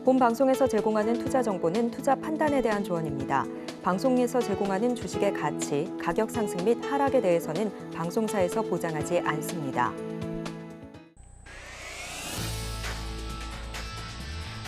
본 방송에서 제공하는 투자 정보는 투자 판단에 대한 조언입니다. 방송에서 제공하는 주식의 가치, 가격 상승 및 하락에 대해서는 방송사에서 보장하지 않습니다.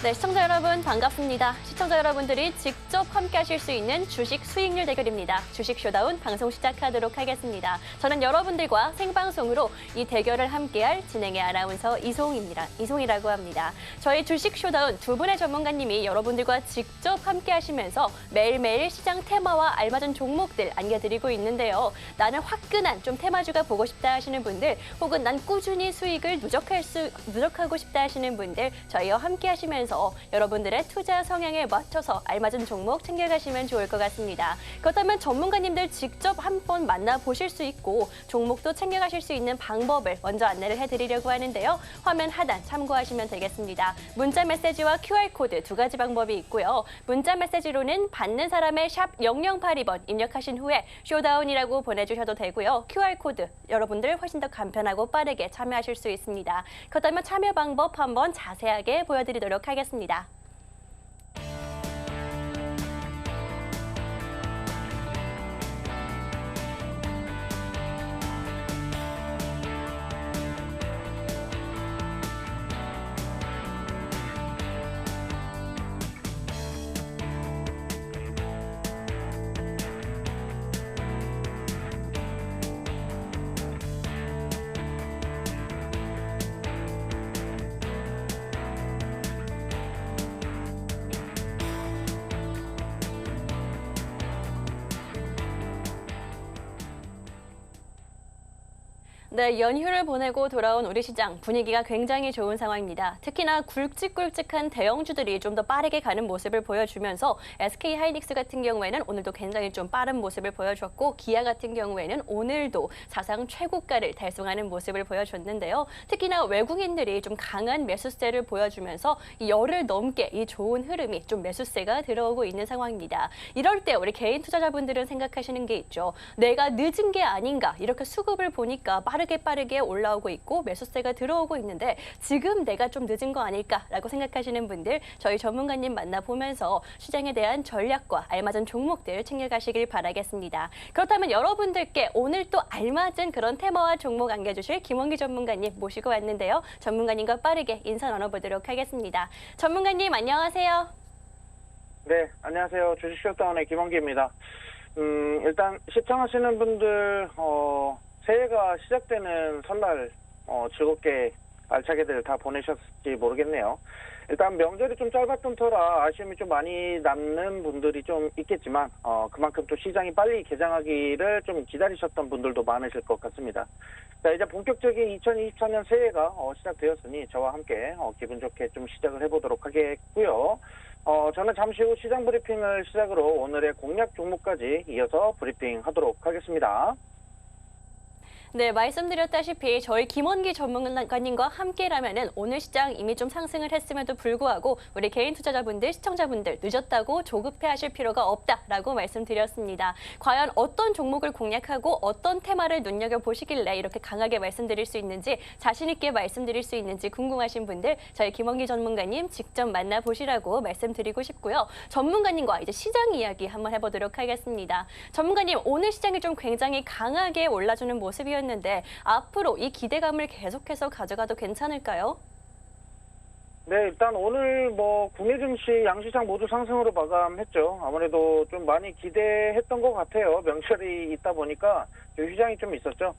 네, 시청자 여러분 반갑습니다. 시청자 여러분들이 직접 함께 하실 수 있는 주식 수익률 대결입니다. 주식 쇼다운 방송 시작하도록 하겠습니다. 저는 여러분들과 생방송으로 이 대결을 함께할 진행의 아나운서 이송이라고 합니다. 저희 주식 쇼다운 두 분의 전문가님이 여러분들과 직접 함께 하시면서 매일매일 시장 테마와 알맞은 종목들 안겨드리고 있는데요. 나는 화끈한 좀 테마주가 보고 싶다 하시는 분들, 혹은 난 꾸준히 수익을 누적하고 싶다 하시는 분들, 저희와 함께 하시면서 여러분들의 투자 성향에 맞춰서 알맞은 종목 챙겨가시면 좋을 것 같습니다. 그렇다면 전문가님들 직접 한번 만나보실 수 있고 종목도 챙겨가실 수 있는 방법을 먼저 안내를 해드리려고 하는데요. 화면 하단 참고하시면 되겠습니다. 문자 메시지와 QR코드 두 가지 방법이 있고요. 문자 메시지로는 받는 사람의 샵 0082번 입력하신 후에 쇼다운이라고 보내주셔도 되고요. QR코드 여러분들 훨씬 더 간편하고 빠르게 참여하실 수 있습니다. 그렇다면 참여 방법 한번 자세하게 보여드리도록 하겠습니다. 네, 연휴를 보내고 돌아온 우리 시장 분위기가 굉장히 좋은 상황입니다. 특히나 굵직굵직한 대형주들이 좀 더 빠르게 가는 모습을 보여주면서 SK하이닉스 같은 경우에는 오늘도 굉장히 좀 빠른 모습을 보여줬고, 기아 같은 경우에는 오늘도 사상 최고가를 달성하는 모습을 보여줬는데요. 특히나 외국인들이 좀 강한 매수세를 보여주면서 열흘 넘게 이 좋은 흐름이 좀 매수세가 들어오고 있는 상황입니다. 이럴 때 우리 개인 투자자분들은 생각하시는 게 있죠. 내가 늦은 게 아닌가, 이렇게 수급을 보니까 빠르게 올라오고 있고 매수세가 들어오고 있는데 지금 내가 좀 늦은 거 아닐까라고 생각하시는 분들, 저희 전문가님 만나보면서 시장에 대한 전략과 알맞은 종목들 챙겨가시길 바라겠습니다. 그렇다면 여러분들께 오늘 또 알맞은 그런 테마와 종목 안겨주실 김원기 전문가님 모시고 왔는데요. 전문가님과 빠르게 인사 나눠보도록 하겠습니다. 전문가님 안녕하세요. 네, 안녕하세요. 주식쇼다운의 김원기입니다. 일단 시청하시는 분들 새해가 시작되는 설날 즐겁게 알차게들 다 보내셨을지 모르겠네요. 일단 명절이 좀 짧았던 터라 아쉬움이 좀 많이 남는 분들이 좀 있겠지만 그만큼 또 시장이 빨리 개장하기를 좀 기다리셨던 분들도 많으실 것 같습니다. 자, 이제 본격적인 2024년 새해가 시작되었으니 저와 함께 기분 좋게 좀 시작을 해보도록 하겠고요. 저는 잠시 후 시장 브리핑을 시작으로 오늘의 공략 종목까지 이어서 브리핑하도록 하겠습니다. 네, 말씀드렸다시피 저희 김원기 전문가님과 함께라면은 오늘 시장 이미 좀 상승을 했음에도 불구하고 우리 개인 투자자분들, 시청자분들 늦었다고 조급해하실 필요가 없다라고 말씀드렸습니다. 과연 어떤 종목을 공략하고 어떤 테마를 눈여겨보시길래 이렇게 강하게 말씀드릴 수 있는지, 자신 있게 말씀드릴 수 있는지 궁금하신 분들, 저희 김원기 전문가님 직접 만나보시라고 말씀드리고 싶고요. 전문가님과 이제 시장 이야기 한번 해보도록 하겠습니다. 전문가님, 오늘 시장이 좀 굉장히 강하게 올라주는 모습이었는데 앞으로 이 기대감을 계속해서 가져가도 괜찮을까요? 네, 일단 오늘 국내 증시, 양시장 모두 상승으로 마감했죠. 아무래도 좀 많이 기대했던 것 같아요. 명절이 있다 보니까 좀 휴장이 좀 있었죠.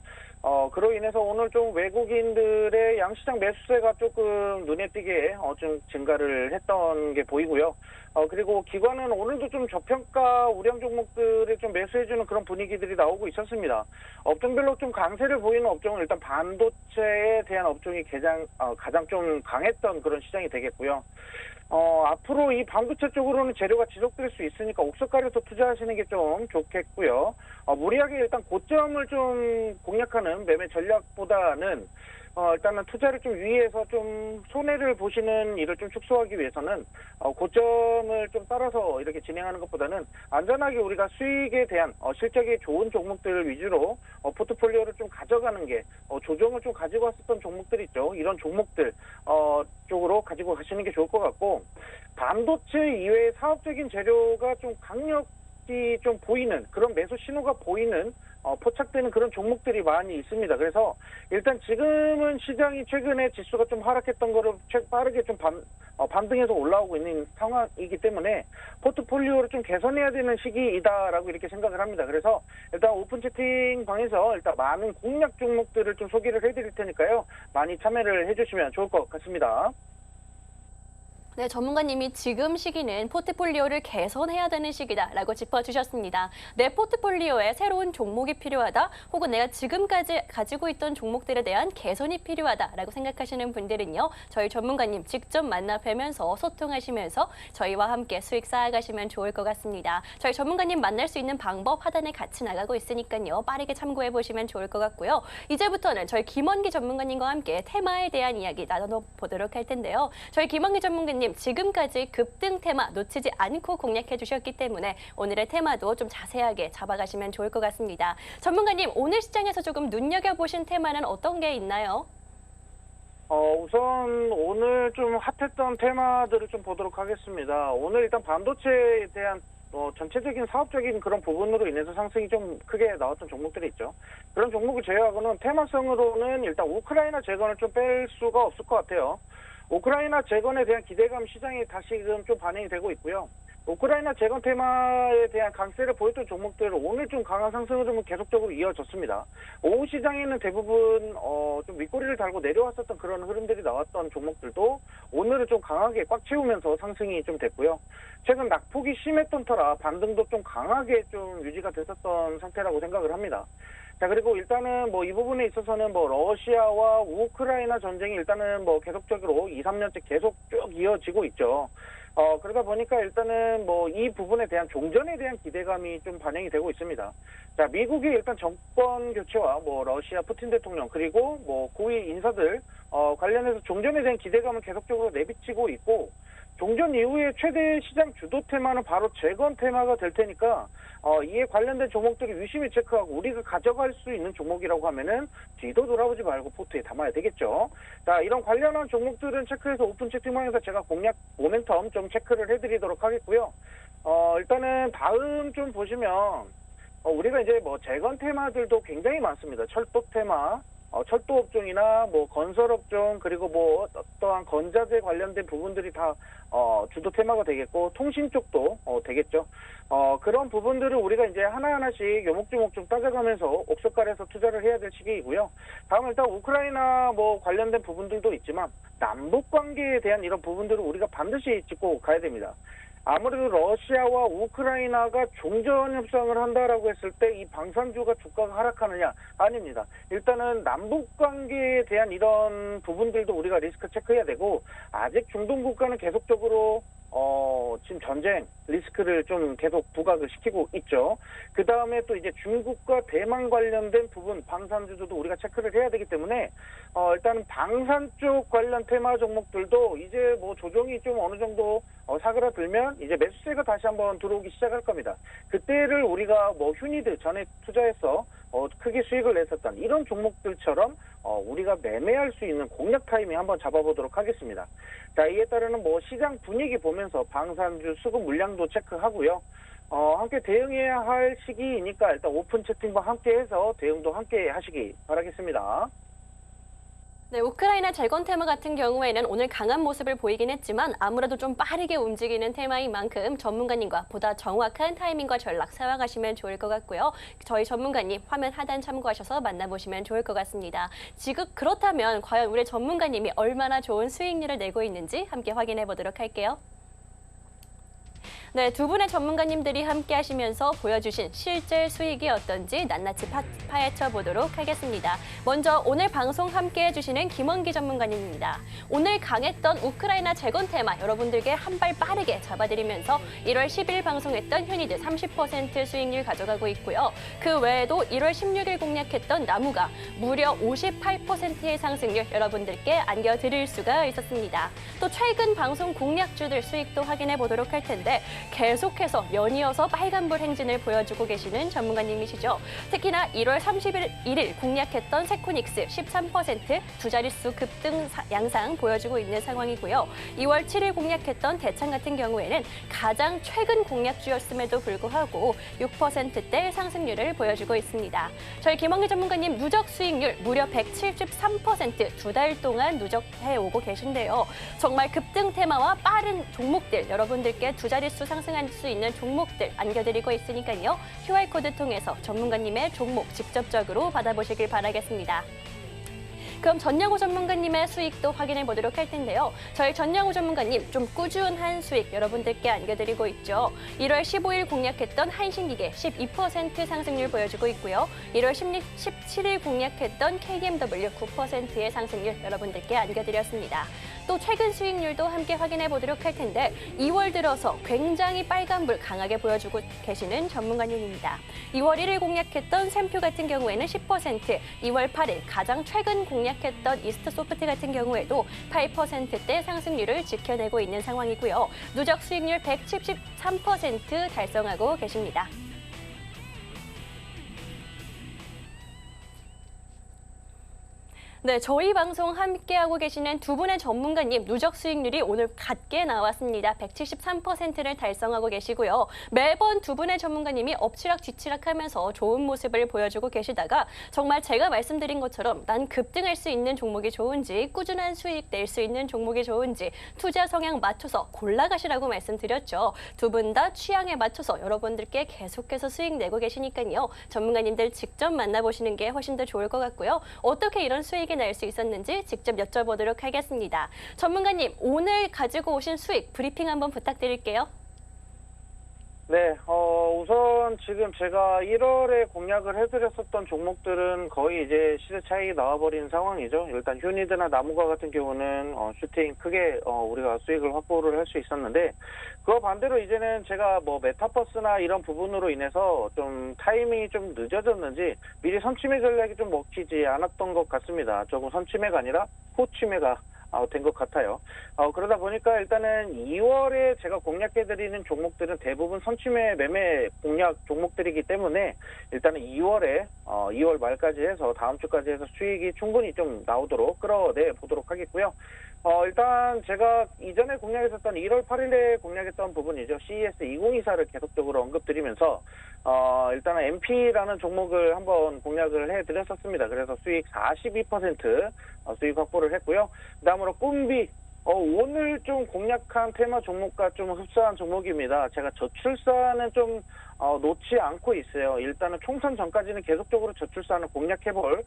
그로 인해서 오늘 좀 외국인들의 양시장 매수세가 조금 눈에 띄게 좀 증가를 했던 게 보이고요. 그리고 기관은 오늘도 좀 저평가 우량 종목들을 좀 매수해주는 그런 분위기들이 나오고 있었습니다. 업종별로 좀 강세를 보이는 업종은 일단 반도체에 대한 업종이 가장 좀 강했던 그런 시장이 되겠고요. 앞으로 이 반도체 쪽으로는 재료가 지속될 수 있으니까 옥석가루도 투자하시는 게 좀 좋겠고요. 무리하게 일단 고점을 좀 공략하는 매매 전략보다는 일단은 투자를 좀 유의해서 좀 손해를 보시는 일을 좀 축소하기 위해서는 고점을 좀 따라서 이렇게 진행하는 것보다는 안전하게 우리가 수익에 대한 실적이 좋은 종목들 위주로 포트폴리오를 좀 가져가는 게 조정을 좀 가지고 왔었던 종목들 있죠. 이런 종목들 쪽으로 가지고 가시는 게 좋을 것 같고, 반도체 이외의 사업적인 재료가 좀 강력히 좀 보이는 그런 매수 신호가 보이는 포착되는 그런 종목들이 많이 있습니다. 그래서 일단 지금은 시장이 최근에 지수가 좀 하락했던 거를 빠르게 좀 반등해서 올라오고 있는 상황이기 때문에 포트폴리오를 좀 개선해야 되는 시기이다라고 이렇게 생각을 합니다. 그래서 일단 오픈 채팅방에서 일단 많은 공략 종목들을 좀 소개를 해드릴 테니까요. 많이 참여를 해주시면 좋을 것 같습니다. 네, 전문가님이 지금 시기는 포트폴리오를 개선해야 되는 시기다라고 짚어주셨습니다. 내 포트폴리오에 새로운 종목이 필요하다, 혹은 내가 지금까지 가지고 있던 종목들에 대한 개선이 필요하다라고 생각하시는 분들은요, 저희 전문가님 직접 만나 뵈면서 소통하시면서 저희와 함께 수익 쌓아가시면 좋을 것 같습니다. 저희 전문가님 만날 수 있는 방법 하단에 같이 나가고 있으니까요, 빠르게 참고해 보시면 좋을 것 같고요. 이제부터는 저희 김원기 전문가님과 함께 테마에 대한 이야기 나눠보도록 할 텐데요. 저희 김원기 전문가님 지금까지 급등 테마 놓치지 않고 공략해 주셨기 때문에 오늘의 테마도 좀 자세하게 잡아가시면 좋을 것 같습니다. 전문가님, 오늘 시장에서 조금 눈여겨보신 테마는 어떤 게 있나요? 우선 오늘 좀 핫했던 테마들을 좀 보도록 하겠습니다. 오늘 일단 반도체에 대한 전체적인 사업적인 그런 부분으로 인해서 상승이 좀 크게 나왔던 종목들이 있죠. 그런 종목을 제외하고는 테마성으로는 일단 우크라이나 재건을 좀 뺄 수가 없을 것 같아요. 우크라이나 재건에 대한 기대감 시장에 다시금 좀 반영이 되고 있고요. 우크라이나 재건 테마에 대한 강세를 보였던 종목들은 오늘 좀 강한 상승으로 계속적으로 이어졌습니다. 오후 시장에는 대부분 좀 윗꼬리를 달고 내려왔었던 그런 흐름들이 나왔던 종목들도 오늘은 좀 강하게 꽉 채우면서 상승이 좀 됐고요. 최근 낙폭이 심했던 터라 반등도 좀 강하게 좀 유지가 됐었던 상태라고 생각을 합니다. 자, 그리고 일단은 이 부분에 있어서는 러시아와 우크라이나 전쟁이 일단은 계속적으로 2, 3년째 계속 쭉 이어지고 있죠. 그러다 보니까 일단은 이 부분에 대한 종전에 대한 기대감이 좀 반영이 되고 있습니다. 자, 미국이 일단 정권 교체와 러시아 푸틴 대통령 그리고 고위 인사들 관련해서 종전에 대한 기대감을 계속적으로 내비치고 있고, 종전 이후에 최대 시장 주도 테마는 바로 재건 테마가 될 테니까 이에 관련된 종목들을 유심히 체크하고 우리가 가져갈 수 있는 종목이라고 하면은 뒤도 돌아보지 말고 포트에 담아야 되겠죠. 자, 이런 관련한 종목들은 체크해서 오픈 채팅방에서 제가 공략 모멘텀 좀 체크를 해드리도록 하겠고요. 일단은 다음 좀 보시면 우리가 이제 재건 테마들도 굉장히 많습니다. 철도 테마, 철도 업종이나 건설 업종, 그리고 어떠한 건자재 관련된 부분들이 다 주도 테마가 되겠고, 통신 쪽도 되겠죠. 그런 부분들을 우리가 이제 하나하나씩 요목조목 좀 따져가면서 옥석가에서 투자를 해야 될 시기이고요. 다음 일단 우크라이나 관련된 부분들도 있지만 남북 관계에 대한 이런 부분들을 우리가 반드시 짚고 가야 됩니다. 아무래도 러시아와 우크라이나가 종전 협상을 한다라고 했을 때 이 방산주가 주가가 하락하느냐? 아닙니다. 일단은 남북 관계에 대한 이런 부분들도 우리가 리스크 체크해야 되고, 아직 중동 국가는 계속적으로 지금 전쟁 리스크를 좀 계속 부각을 시키고 있죠. 그 다음에 또 이제 중국과 대만 관련된 부분, 방산주도 우리가 체크를 해야 되기 때문에 일단은 방산 쪽 관련 테마 종목들도 이제 조정이 좀 어느 정도 사그라들면 이제 매수세가 다시 한번 들어오기 시작할 겁니다. 그때를 우리가 휴니드 전에 투자해서 크게 수익을 냈었던 이런 종목들처럼 우리가 매매할 수 있는 공략 타이밍 한번 잡아보도록 하겠습니다. 자, 이에 따르는 시장 분위기 보면서 방산주 수급 물량도 체크하고요. 함께 대응해야 할 시기이니까 일단 오픈 채팅방 함께해서 대응도 함께 하시기 바라겠습니다. 네, 우크라이나 재건 테마 같은 경우에는 오늘 강한 모습을 보이긴 했지만 아무래도 좀 빠르게 움직이는 테마인 만큼 전문가님과 보다 정확한 타이밍과 전략 세워가시면 좋을 것 같고요. 저희 전문가님 화면 하단 참고하셔서 만나보시면 좋을 것 같습니다. 지금 그렇다면 과연 우리 전문가님이 얼마나 좋은 수익률을 내고 있는지 함께 확인해 보도록 할게요. 네, 두 분의 전문가님들이 함께 하시면서 보여주신 실제 수익이 어떤지 낱낱이 파헤쳐 보도록 하겠습니다. 먼저 오늘 방송 함께 해주시는 김원기 전문가님입니다. 오늘 강했던 우크라이나 재건 테마 여러분들께 한 발 빠르게 잡아드리면서 1월 10일 방송했던 휴니드 30% 수익률 가져가고 있고요. 그 외에도 1월 16일 공략했던 나무가 무려 58%의 상승률 여러분들께 안겨드릴 수가 있었습니다. 또 최근 방송 공략주들 수익도 확인해 보도록 할 텐데, 계속해서 연이어서 빨간불 행진을 보여주고 계시는 전문가님이시죠. 특히나 1월 31일 공략했던 세코닉스 13% 두 자릿수 급등 양상 보여주고 있는 상황이고요. 2월 7일 공략했던 대창 같은 경우에는 가장 최근 공략주였음에도 불구하고 6%대 상승률을 보여주고 있습니다. 저희 김원기 전문가님 누적 수익률 무려 173% 두 달 동안 누적해 오고 계신데요. 정말 급등 테마와 빠른 종목들 여러분들께 두 자릿수 상승할 수 있는 종목들 안겨드리고 있으니까요. QR코드 통해서 전문가님의 종목 직접적으로 받아보시길 바라겠습니다. 그럼 전영호 전문가님의 수익도 확인해 보도록 할 텐데요. 저희 전영호 전문가님 좀 꾸준한 수익 여러분들께 안겨드리고 있죠. 1월 15일 공략했던 한신기계 12% 상승률 보여주고 있고요. 1월 17일 공략했던 KDMW 9%의 상승률 여러분들께 안겨드렸습니다. 또 최근 수익률도 함께 확인해 보도록 할 텐데 2월 들어서 굉장히 빨간불 강하게 보여주고 계시는 전문가님입니다. 2월 1일 공략했던 샘표 같은 경우에는 10%, 2월 8일 가장 최근 공략했던 이스트소프트 같은 경우에도 8%대 상승률을 지켜내고 있는 상황이고요. 누적 수익률 173% 달성하고 계십니다. 네, 저희 방송 함께하고 계시는 두 분의 전문가님 누적 수익률이 오늘 같게 나왔습니다. 173%를 달성하고 계시고요. 매번 두 분의 전문가님이 엎치락 뒤치락 하면서 좋은 모습을 보여주고 계시다가 정말 제가 말씀드린 것처럼 난 급등할 수 있는 종목이 좋은지 꾸준한 수익 낼 수 있는 종목이 좋은지 투자 성향 맞춰서 골라가시라고 말씀드렸죠. 두 분 다 취향에 맞춰서 여러분들께 계속해서 수익 내고 계시니까요. 전문가님들 직접 만나보시는 게 훨씬 더 좋을 것 같고요. 어떻게 이런 수익이 낼 수 있었는지 직접 여쭤보도록 하겠습니다. 전문가님, 오늘 가지고 오신 수익 브리핑 한번 부탁드릴게요. 네, 우선 지금 제가 1월에 공략을 해드렸었던 종목들은 거의 이제 시세 차익이 나와버린 상황이죠. 일단 휴니드나 나무가 같은 경우는 슈팅 크게 우리가 수익을 확보를 할 수 있었는데, 그거 반대로 이제는 제가 뭐 메타버스나 이런 부분으로 인해서 좀 타이밍이 좀 늦어졌는지 미리 선취매 전략이 좀 먹히지 않았던 것 같습니다. 조금 선취매가 아니라 호취매가 된 것 같아요. 그러다 보니까 일단은 2월에 제가 공략해드리는 종목들은 대부분 선취매 매매 공략 종목들이기 때문에 일단은 2월 말까지 해서 다음 주까지 해서 수익이 충분히 좀 나오도록 끌어내 보도록 하겠고요. 일단 제가 이전에 공략했었던 1월 8일에 공략했던 부분이죠. CES 2024를 계속적으로 언급드리면서 일단은 MP라는 종목을 한번 공략을 해드렸었습니다. 그래서 수익 42% 수익 확보를 했고요. 그다음으로 꿈비 오늘 좀 공략한 테마 종목과 좀 흡사한 종목입니다. 제가 저출산은 좀 놓지 않고 있어요. 일단은 총선 전까지는 계속적으로 저출산을 공략해볼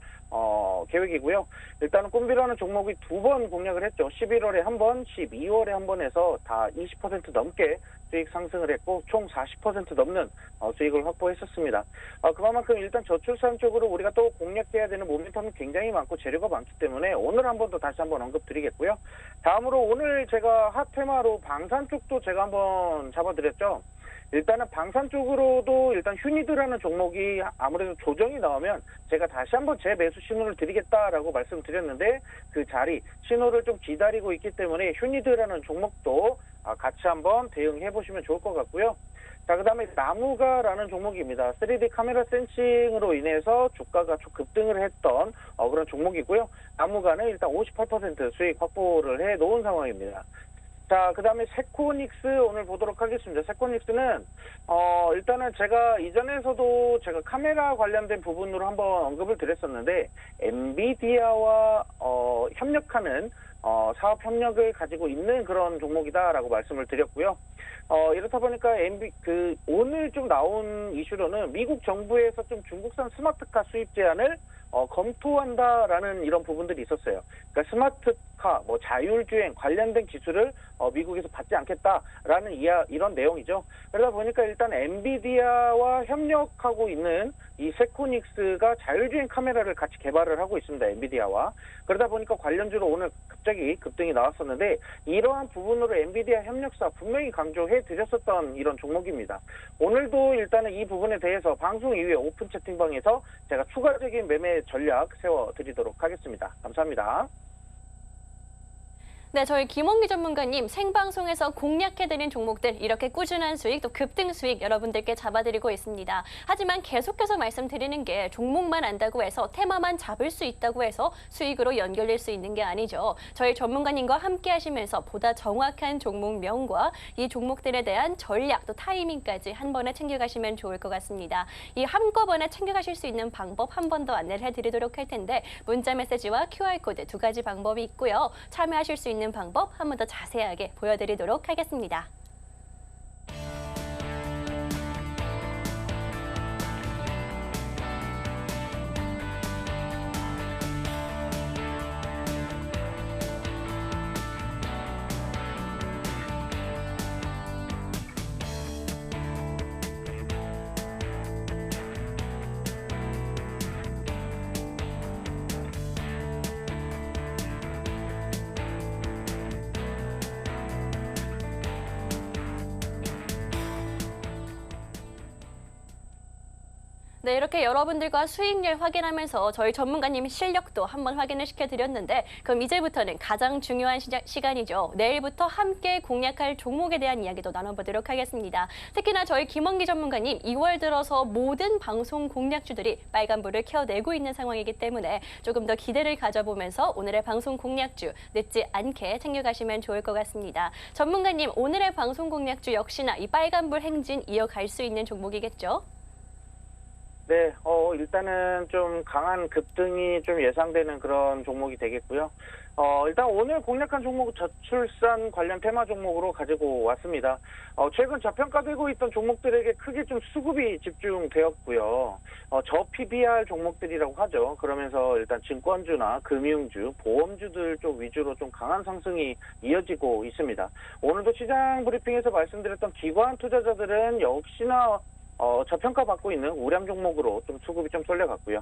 계획이고요. 일단은 꿈비라는 종목이 두 번 공략을 했죠. 11월에 한 번, 12월에 한 번 해서 다 20% 넘게 수익 상승을 했고 총 40% 넘는 수익을 확보했었습니다. 그만큼 일단 저출산 쪽으로 우리가 또 공략해야 되는 모멘텀이 굉장히 많고 재료가 많기 때문에 오늘 한 번 더 다시 한번 언급드리겠고요. 다음으로 오늘 제가 핫테마로 방산 쪽도 제가 한번 잡아드렸죠. 일단은 방산 쪽으로도 일단 휴니드라는 종목이 아무래도 조정이 나오면 제가 다시 한번 재 매수 신호를 드리겠다라고 말씀드렸는데 그 자리 신호를 좀 기다리고 있기 때문에 휴니드라는 종목도 같이 한번 대응해 보시면 좋을 것 같고요. 자, 그다음에 나무가라는 종목입니다. 3D 카메라 센싱으로 인해서 주가가 급등을 했던 그런 종목이고요. 나무가는 일단 58% 수익 확보를 해 놓은 상황입니다. 자, 그다음에 세코닉스 오늘 보도록 하겠습니다. 세코닉스는 일단은 제가 이전에서도 제가 카메라 관련된 부분으로 한번 언급을 드렸었는데 엔비디아와 협력하는 사업 협력을 가지고 있는 그런 종목이다라고 말씀을 드렸고요. 이렇다 보니까 오늘 좀 나온 이슈로는 미국 정부에서 좀 중국산 스마트카 수입 제한을 검토한다라는 이런 부분들이 있었어요. 그러니까 스마트카, 자율주행 관련된 기술을 미국에서 받지 않겠다라는 이런 내용이죠. 그러다 보니까 일단 엔비디아와 협력하고 있는 이 세코닉스가 자율주행 카메라를 같이 개발을 하고 있습니다. 엔비디아와. 그러다 보니까 관련주로 오늘 갑자기 급등이 나왔었는데 이러한 부분으로 엔비디아 협력사 분명히 강조해 드렸었던 이런 종목입니다. 오늘도 일단은 이 부분에 대해서 방송 이후에 오픈 채팅방에서 제가 추가적인 매매 전략 세워드리도록 하겠습니다. 감사합니다. 네, 저희 김원기 전문가님 생방송에서 공략해드린 종목들 이렇게 꾸준한 수익 또 급등 수익 여러분들께 잡아드리고 있습니다. 하지만 계속해서 말씀드리는 게 종목만 안다고 해서 테마만 잡을 수 있다고 해서 수익으로 연결될 수 있는 게 아니죠. 저희 전문가님과 함께 하시면서 보다 정확한 종목명과 이 종목들에 대한 전략 또 타이밍까지 한 번에 챙겨가시면 좋을 것 같습니다. 이 한꺼번에 챙겨가실 수 있는 방법 한 번 더 안내를 해드리도록 할 텐데 문자 메시지와 QR코드 두 가지 방법이 있고요. 참여하실 수 있는 방법 한 번 더 자세하게 보여드리도록 하겠습니다. 네, 이렇게 여러분들과 수익률 확인하면서 저희 전문가님 실력도 한번 확인을 시켜드렸는데 그럼 이제부터는 가장 중요한 시간이죠. 내일부터 함께 공략할 종목에 대한 이야기도 나눠보도록 하겠습니다. 특히나 저희 김원기 전문가님 2월 들어서 모든 방송 공략주들이 빨간불을 켜내고 있는 상황이기 때문에 조금 더 기대를 가져보면서 오늘의 방송 공략주 늦지 않게 챙겨가시면 좋을 것 같습니다. 전문가님, 오늘의 방송 공략주 역시나 이 빨간불 행진 이어갈 수 있는 종목이겠죠? 네, 일단은 좀 강한 급등이 좀 예상되는 그런 종목이 되겠고요. 일단 오늘 공략한 종목은 저출산 관련 테마 종목으로 가지고 왔습니다. 최근 저평가되고 있던 종목들에게 크게 좀 수급이 집중되었고요. 저 PBR 종목들이라고 하죠. 그러면서 일단 증권주나 금융주, 보험주들 쪽 위주로 좀 강한 상승이 이어지고 있습니다. 오늘도 시장 브리핑에서 말씀드렸던 기관 투자자들은 역시나 저평가받고 있는 우량 종목으로 좀 수급이 좀 쏠려갔고요.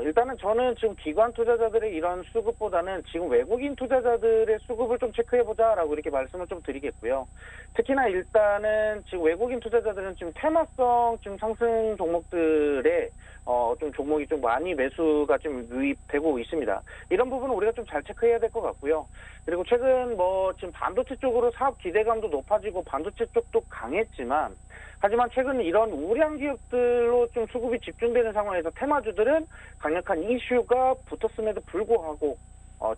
일단은 저는 지금 기관 투자자들의 이런 수급보다는 지금 외국인 투자자들의 수급을 좀 체크해보자라고 이렇게 말씀을 좀 드리겠고요. 특히나 일단은 지금 외국인 투자자들은 지금 테마성 지금 상승 종목들에 좀 종목이 좀 많이 매수가 좀 유입되고 있습니다. 이런 부분은 우리가 좀 잘 체크해야 될 것 같고요. 그리고 최근 지금 반도체 쪽으로 사업 기대감도 높아지고 반도체 쪽도 강했지만 하지만 최근 이런 우량 기업들로 좀 수급이 집중되는 상황에서 테마주들은 강력한 이슈가 붙었음에도 불구하고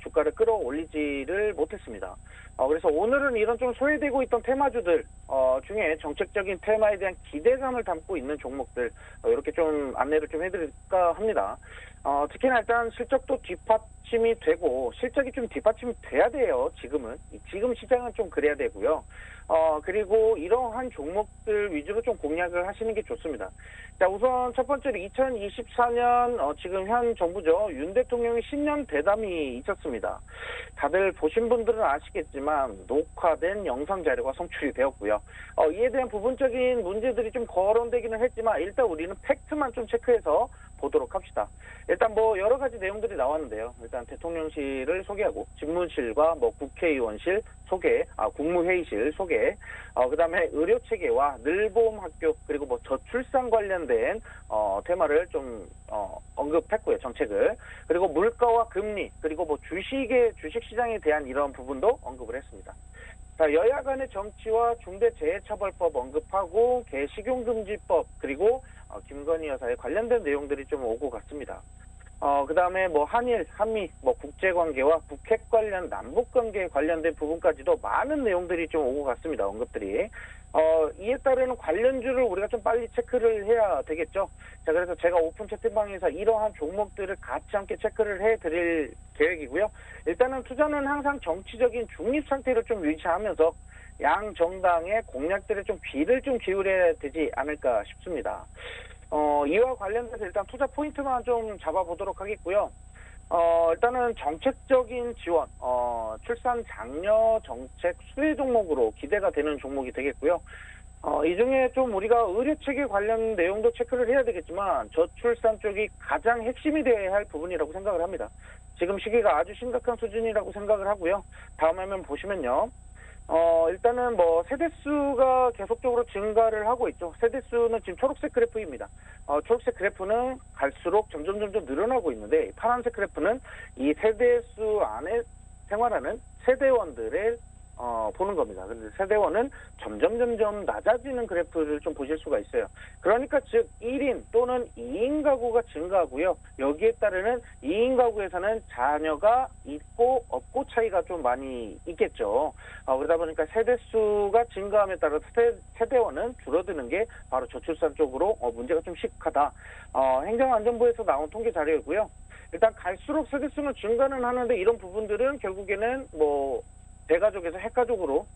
주가를 끌어올리지를 못했습니다. 그래서 오늘은 이런 좀 소외되고 있던 테마주들 중에 정책적인 테마에 대한 기대감을 담고 있는 종목들 이렇게 좀 안내를 좀 해드릴까 합니다. 특히나 일단 실적도 뒷받침이 되고 실적이 좀 뒷받침이 돼야 돼요. 지금 시장은 좀 그래야 되고요. 그리고 이러한 종목들 위주로 좀 공략을 하시는 게 좋습니다. 자, 우선 첫 번째로 2024년 지금 현 정부죠. 윤 대통령의 신년 대담이 있었습니다. 다들 보신 분들은 아시겠지만 녹화된 영상 자료가 송출이 되었고요. 이에 대한 부분적인 문제들이 좀 거론되기는 했지만 일단 우리는 팩트만 좀 체크해서 보도록 합시다. 일단 여러 가지 내용들이 나왔는데요. 일단 대통령실을 소개하고 집무실과 국회의원실 소개, 국무회의실 소개, 그다음에 의료체계와 늘보험학교 그리고 저출산 관련된 테마를 좀 언급했고요. 정책을. 그리고 물가와 금리 그리고 주식시장에 대한 이런 부분도 언급을 했습니다. 자, 여야 간의 정치와 중대재해처벌법 언급하고 개식용금지법 그리고 김건희 여사에 관련된 내용들이 좀 오고 갔습니다. 그다음에 한일, 한미, 국제관계와 북핵 관련, 남북관계 관련된 부분까지도 많은 내용들이 좀 오고 갔습니다. 언급들이. 이에 따르는 관련주를 우리가 좀 빨리 체크를 해야 되겠죠. 자, 그래서 제가 오픈 채팅방에서 이러한 종목들을 같이 함께 체크를 해드릴 계획이고요. 일단은 투자는 항상 정치적인 중립 상태를 좀 유지하면서 양 정당의 공약들에 좀 귀를 좀 기울여야 되지 않을까 싶습니다. 이와 관련돼서 일단 투자 포인트만 좀 잡아보도록 하겠고요. 일단은 정책적인 지원, 출산 장려 정책 수혜 종목으로 기대가 되는 종목이 되겠고요. 이 중에 좀 우리가 의료체계 관련 내용도 체크를 해야 되겠지만 저출산 쪽이 가장 핵심이 되어야 할 부분이라고 생각을 합니다. 지금 시기가 아주 심각한 수준이라고 생각을 하고요. 다음 화면 보시면요. 일단은 세대수가 계속적으로 증가를 하고 있죠. 세대수는 지금 초록색 그래프입니다. 초록색 그래프는 갈수록 점점 늘어나고 있는데 파란색 그래프는 이 세대수 안에 생활하는 세대원들을 보는 겁니다. 근데 세대원은 점점 낮아지는 그래프를 좀 보실 수가 있어요. 그러니까 즉 1인 또는 2인 가구가 증가하고요. 여기에 따르는 2인 가구에서는 자녀가 있고 없고 차이가 좀 많이 있겠죠. 그러다 보니까 세대수가 증가함에 따라 세대원은 줄어드는 게 바로 저출산 쪽으로 문제가 좀 심각하다. 행정안전부에서 나온 통계 자료이고요. 일단 갈수록 세대수는 증가는 하는데 이런 부분들은 결국에는 대가족에서 핵가족으로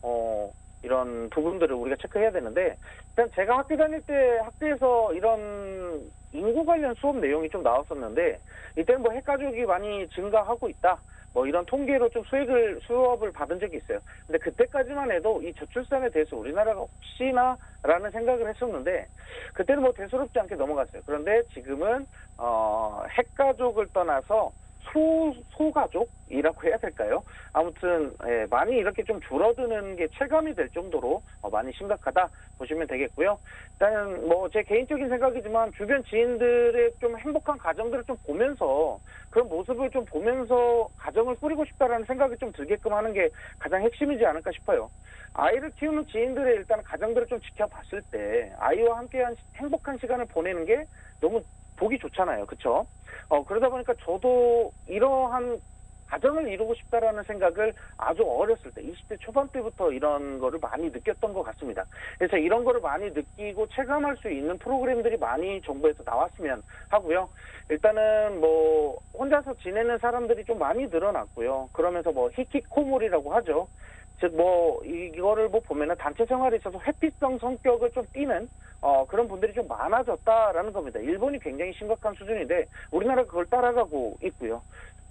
이런 부분들을 우리가 체크해야 되는데, 일단 제가 학교 다닐 때 학교에서 이런 인구 관련 수업 내용이 좀 나왔었는데, 이때는 핵가족이 많이 증가하고 있다, 이런 통계로 좀 수업을 받은 적이 있어요. 근데 그때까지만 해도 이 저출산에 대해서 우리나라가 혹시나라는 생각을 했었는데, 그때는 대수롭지 않게 넘어갔어요. 그런데 지금은 핵가족을 떠나서 소가족이라고 해야 될까요? 아무튼 많이 이렇게 좀 줄어드는 게 체감이 될 정도로 많이 심각하다 보시면 되겠고요. 일단은 제 개인적인 생각이지만 주변 지인들의 좀 행복한 가정들을 좀 보면서, 그런 모습을 좀 보면서 가정을 꾸리고 싶다라는 생각이 좀 들게끔 하는 게 가장 핵심이지 않을까 싶어요. 아이를 키우는 지인들의 일단 가정들을 좀 지켜봤을 때 아이와 함께한 행복한 시간을 보내는 게 너무 보기 좋잖아요. 그렇죠? 그러다 보니까 저도 이러한 가정을 이루고 싶다라는 생각을 아주 어렸을 때, 20대 초반 때부터 이런 거를 많이 느꼈던 것 같습니다. 그래서 이런 거를 많이 느끼고 체감할 수 있는 프로그램들이 많이 정부에서 나왔으면 하고요. 일단은 혼자서 지내는 사람들이 좀 많이 늘어났고요. 그러면서 히키코모리라고 하죠. 즉 이거를 보면은 단체 생활에 있어서 회피성 성격을 좀 띠는 그런 분들이 좀 많아졌다라는 겁니다. 일본이 굉장히 심각한 수준인데 우리나라가 그걸 따라가고 있고요.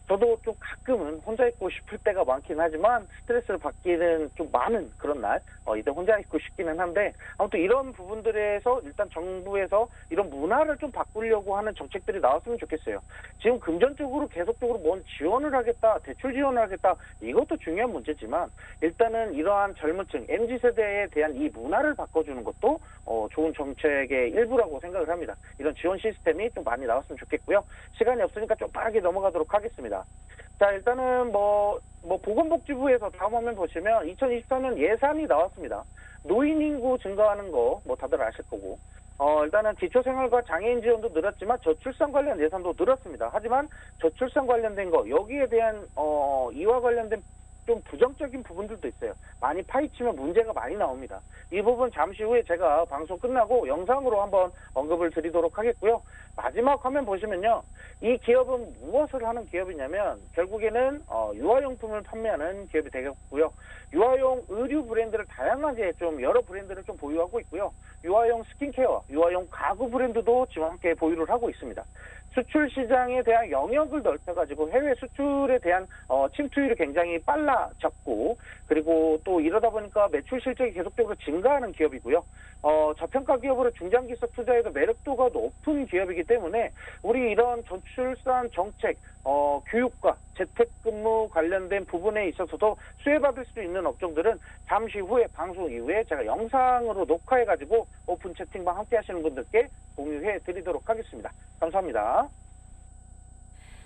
저도 좀 가끔은 혼자 있고 싶을 때가 많긴 하지만 스트레스를 받기는 좀 많은 그런 날, 이때 혼자 있고 싶기는 한데, 아무튼 이런 부분들에서 일단 정부에서 이런 문화를 좀 바꾸려고 하는 정책들이 나왔으면 좋겠어요. 지금 금전적으로 계속적으로 뭔 지원을 하겠다, 대출 지원을 하겠다, 이것도 중요한 문제지만 일단은 이러한 젊은층, MZ세대에 대한 이 문화를 바꿔주는 것도 좋은 정책의 일부라고 생각을 합니다. 이런 지원 시스템이 좀 많이 나왔으면 좋겠고요. 시간이 없으니까 좀 빠르게 넘어가도록 하겠습니다. 자, 일단은 보건복지부에서 다음 화면 보시면 2024년 예산이 나왔습니다. 노인 인구 증가하는 거 다들 아실 거고, 일단은 기초생활과 장애인 지원도 늘었지만 저출산 관련 예산도 늘었습니다. 하지만 저출산 관련된 거, 여기에 대한 이와 관련된 좀 부정적인 부분들도 있어요. 많이 파헤치면 문제가 많이 나옵니다. 이 부분 잠시 후에 제가 방송 끝나고 영상으로 한번 언급을 드리도록 하겠고요. 마지막 화면 보시면요. 이 기업은 무엇을 하는 기업이냐면 결국에는 유아용품을 판매하는 기업이 되겠고요. 유아용 의류 브랜드를 다양하게 좀 여러 브랜드를 좀 보유하고 있고요. 유아용 스킨케어, 유아용 가구 브랜드도 지금 함께 보유를 하고 있습니다. 수출 시장에 대한 영역을 넓혀가지고 해외 수출에 대한 침투율이 굉장히 빨라졌고, 그리고 또 이러다 보니까 매출 실적이 계속적으로 증가하는 기업이고요. 저평가 기업으로 중장기적 투자에도 매력도가 높은 기업이기 때문에 우리 이런 저출산 정책, 교육과 재택근무 관련된 부분에 있어서도 수혜받을 수 있는 업종들은 잠시 후에 방송 이후에 제가 영상으로 녹화해가지고 오픈 채팅방 함께 하시는 분들께 공유해 드리도록 하겠습니다. 감사합니다.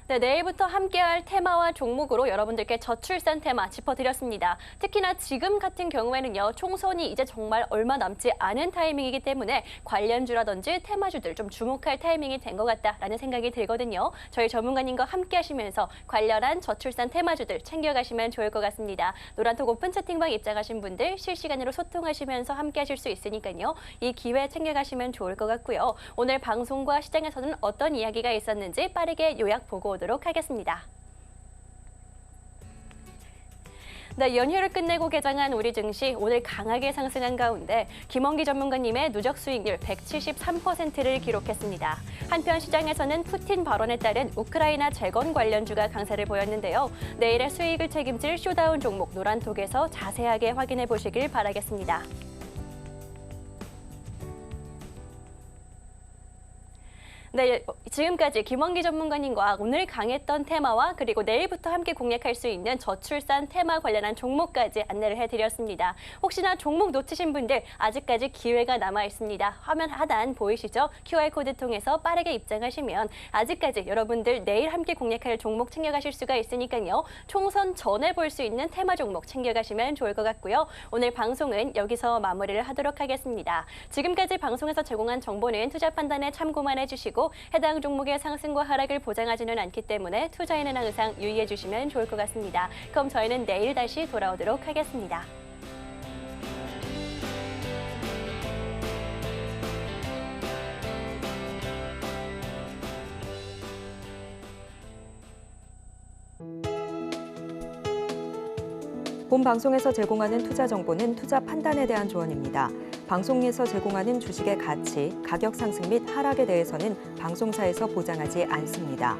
네, 내일부터 함께할 테마와 종목으로 여러분들께 저출산 테마 짚어드렸습니다. 특히나 지금 같은 경우에는요, 총선이 이제 정말 얼마 남지 않은 타이밍이기 때문에 관련주라든지 테마주들 좀 주목할 타이밍이 된 것 같다라는 생각이 들거든요. 저희 전문가님과 함께 하시면서 관련한 저출산 테마주들 챙겨가시면 좋을 것 같습니다. 노란톡 오픈 채팅방 입장하신 분들 실시간으로 소통하시면서 함께 하실 수 있으니까요. 이 기회 챙겨가시면 좋을 것 같고요. 오늘 방송과 시장에서는 어떤 이야기가 있었는지 빠르게 요약 보고 오도록 하겠습니다. 네, 연휴를 끝내고 개장한 우리 증시 오늘 강하게 상승한 가운데 김원기 전문가님의 누적 수익률 173%를 기록했습니다. 한편 시장에서는 푸틴 발언에 따른 우크라이나 재건 관련주가 강세를 보였는데요. 내일의 수익을 책임질 쇼다운 종목 노란톡에서 자세하게 확인해 보시길 바라겠습니다. 네, 지금까지 김원기 전문가님과 오늘 강했던 테마와 그리고 내일부터 함께 공략할 수 있는 저출산 테마 관련한 종목까지 안내를 해드렸습니다. 혹시나 종목 놓치신 분들 아직까지 기회가 남아 있습니다. 화면 하단 보이시죠? QR코드 통해서 빠르게 입장하시면 아직까지 여러분들 내일 함께 공략할 종목 챙겨가실 수가 있으니까요. 총선 전에 볼 수 있는 테마 종목 챙겨가시면 좋을 것 같고요. 오늘 방송은 여기서 마무리를 하도록 하겠습니다. 지금까지 방송에서 제공한 정보는 투자 판단에 참고만 해주시고 해당 종목의 상승과 하락을 보장하지는 않기 때문에 투자에는 항상 유의해 주시면 좋을 것 같습니다. 그럼 저희는 내일 다시 돌아오도록 하겠습니다. 본 방송에서 제공하는 투자 정보는 투자 판단에 대한 조언입니다. 방송에서 제공하는 주식의 가치, 가격 상승 및 하락에 대해서는 방송사에서 보장하지 않습니다.